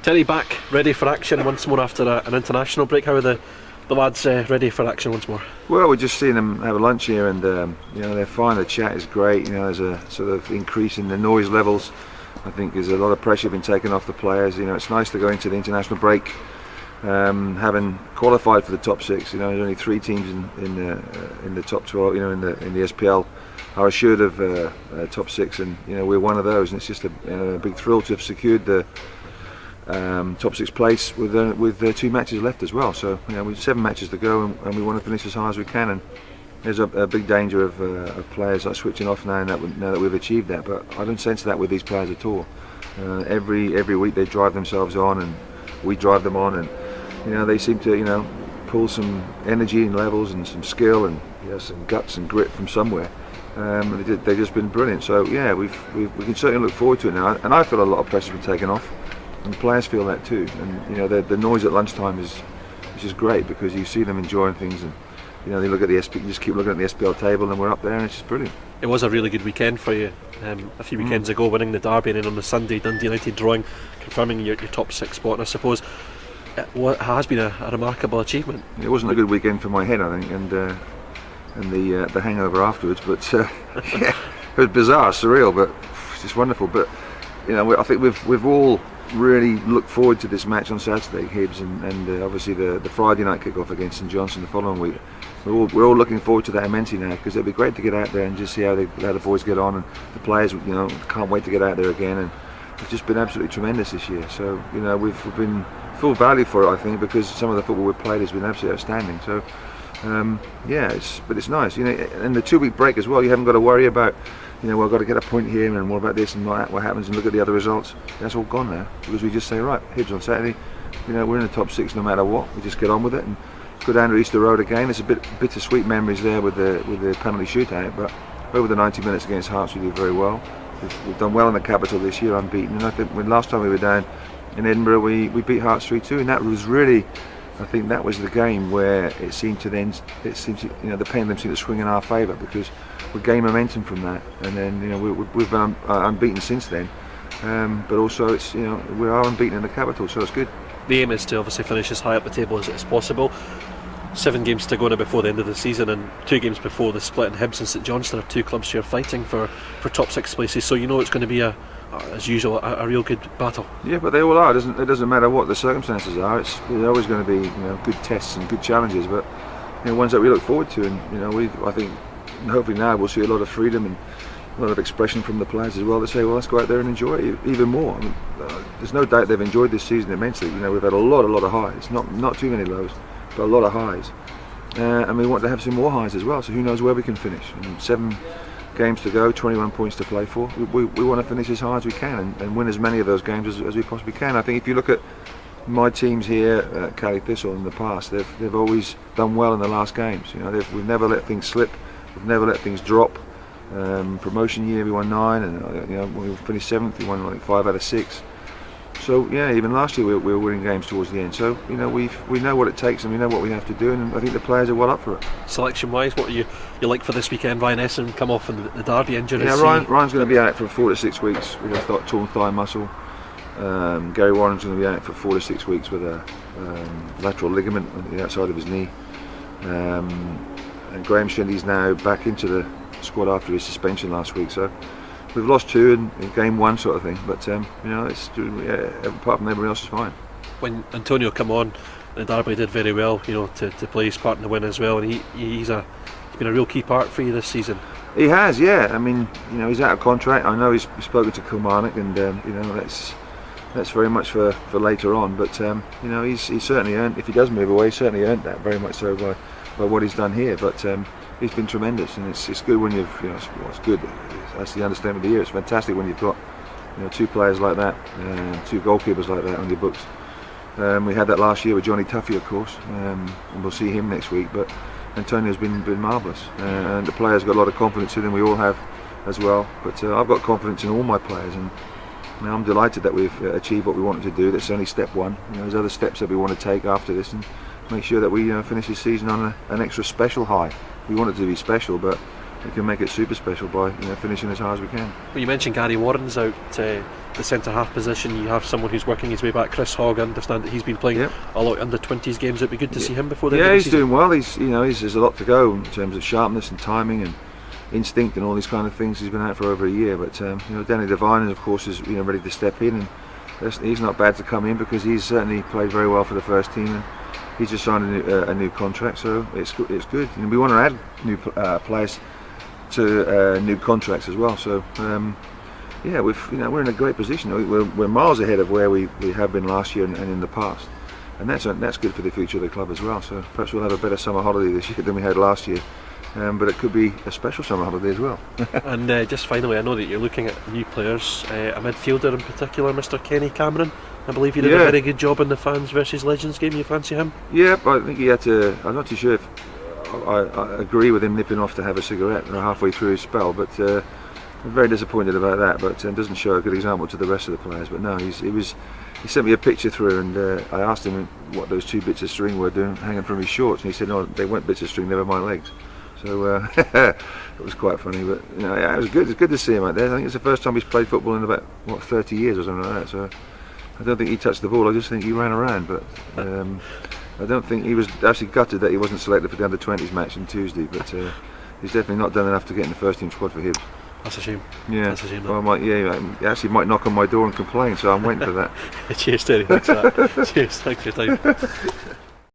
Terry back, ready for action once more after an international break. How are the lads ready for action once more? Well, we're just seeing them have a lunch here, and they're fine. The chat is great. There's a sort of increase in the noise levels. I think there's a lot of pressure been taken off the players. It's nice to go into the international break having qualified for the top 6. There's only 3 teams in the top 12. In the SPL are assured of top 6, and we're one of those. And it's just a big thrill to have secured the top 6 place with 2 matches left as well. So we've 7 matches to go, and we want to finish as high as we can. And there's a big danger of players like switching off now that we've achieved that. But I don't sense that with these players at all. Every week they drive themselves on, and we drive them on, and they seem to pull some energy and levels and some skill and some guts and grit from somewhere. They've just been brilliant. So yeah, we can certainly look forward to it now. And I feel a lot of pressure been taken off. And the players feel that too, and the noise at lunchtime is just great, because you see them enjoying things, and they look at the you just keep looking at the SPL table, and we're up there, and it's just brilliant. It was a really good weekend for you a few weekends ago, winning the Derby, and then on the Sunday Dundee United drawing, confirming your top 6 spot. And I suppose it has been a remarkable achievement. It wasn't a good weekend for my head, I think, and the hangover afterwards, but yeah, it was bizarre, surreal, but just wonderful. But I think we've all really look forward to this match on Saturday, Hibs, and obviously the Friday night kick-off against St Johnstone the following week. We're all looking forward to that immensely now, because it'll be great to get out there and just see how the boys get on, and the players can't wait to get out there again. And it's just been absolutely tremendous this year. So we've been full value for it, I think, because some of the football we've played has been absolutely outstanding. So but it's nice, and the 2-week break as well. You haven't got to worry about well, I've got to get a point here, and what about this, and what happens, and look at the other results. That's all gone now, because we just say, right, Hibs on Saturday, we're in the top 6 no matter what. We just get on with it and go down to Easter Road again. There's a bit bittersweet memories there with the penalty shootout, but over the 90 minutes against Hearts we did very well. We've done well in the capital this year, unbeaten, and I think last time we were down in Edinburgh we beat Hearts 3-2, and that was really, I think that was the game where it seemed to the pendulum seemed to swing in our favour, because we gained momentum from that, and then we've been unbeaten since then. But also it's we are unbeaten in the capital, so it's good. The aim is to obviously finish as high up the table as possible. 7 games to go now before the end of the season, and 2 games before the split. And Hibs and St Johnstone are 2 clubs you're fighting for top 6 places, so it's going to be as usual a real good battle. Yeah, but they all are. It doesn't matter what the circumstances are. There's always going to be good tests and good challenges, but ones that we look forward to. And I think hopefully now we'll see a lot of freedom and a lot of expression from the players as well, to say, well, let's go out there and enjoy it even more. There's no doubt they've enjoyed this season immensely. We've had a lot of highs, not too many lows, but a lot of highs, and we want to have some more highs as well. So who knows where we can finish? 7 games to go, 21 points to play for. We want to finish as high as we can and win as many of those games as we possibly can. I think if you look at my teams here at Thistle in the past, they've always done well in the last games. We've never let things slip. We've never let things drop. Promotion year we won 9, and when we finished 7th we won 5 out of 6. So yeah, even last year we were winning games towards the end. So we know what it takes, and we know what we have to do, and I think the players are well up for it. Selection wise, what are you like for this weekend? Ryan Essen come off in the Derby injury. Yeah, Ryan's going to be out for 4 to 6 weeks with a torn thigh muscle. Gary Warren's going to be out for 4 to 6 weeks with a lateral ligament on the outside of his knee. And Graham Shindy's now back into the squad after his suspension last week. So we've lost 2 in game 1 sort of thing, but apart from everybody else is fine. When Antonio come on, the Derby did very well, to play his part in the win as well, and he's been a real key part for you this season. He has, yeah. He's out of contract. I know he's spoken to Kilmarnock, and that's very much for later on. But he's certainly earned, if he does move away, certainly earned that very much so by what he's done here. But he's been tremendous, and it's good when you've it's good. That's the understatement of the year. It's fantastic when you've got 2 players like that, 2 goalkeepers like that on your books. We had that last year with Johnny Tuffy, of course, and we'll see him next week. But Antonio's been marvellous, and the players got a lot of confidence in him. We all have as well. But I've got confidence in all my players, and I'm delighted that we've achieved what we wanted to do. That's only step 1. There's other steps that we want to take after this, and make sure that we finish this season on an extra special high. We want it to be special, but make it super special by finishing as high as we can. Well, you mentioned Gary Warren's out the centre half position. You have someone who's working his way back. Chris Hogg, I understand that he's been playing a lot under 20s games. It'd be good to see him before the end of the season. He's doing well. There's a lot to go in terms of sharpness and timing and instinct and all these kind of things. He's been out for over a year, but Danny Devine, of course, is ready to step in, and he's not bad to come in because he's certainly played very well for the first team, and he's just signed a new contract, so it's good. We want to add new players to new contracts as well. So we're in a great position. We're miles ahead of where we have been last year and in the past, and that's good for the future of the club as well. So perhaps we'll have a better summer holiday this year than we had last year. But it could be a special summer holiday as well. And just finally, I know that you're looking at new players, a midfielder in particular, Mr. Kenny Cameron. I believe he did a very good job in the Fans versus Legends game. You fancy him? Yeah, but I think he had to. I'm not too sure if I agree with him nipping off to have a cigarette halfway through his spell, but I'm very disappointed about that. But doesn't show a good example to the rest of the players. But no, he sent me a picture through, and I asked him what those two bits of string were doing hanging from his shorts, and he said, "No, they weren't bits of string; they were my legs." So it was quite funny, but it was good. It's good to see him out there. I think it's the first time he's played football in about 30 years or something like that. So I don't think he touched the ball. I just think he ran around. But I don't think he was actually gutted that he wasn't selected for the under-20s match on Tuesday. But he's definitely not done enough to get in the first team squad for Hibs. That's a shame. Yeah, that's a shame. Well, he actually might knock on my door and complain. So I'm waiting for that. Cheers, Terry. Thanks for that. Cheers. Thanks for your time.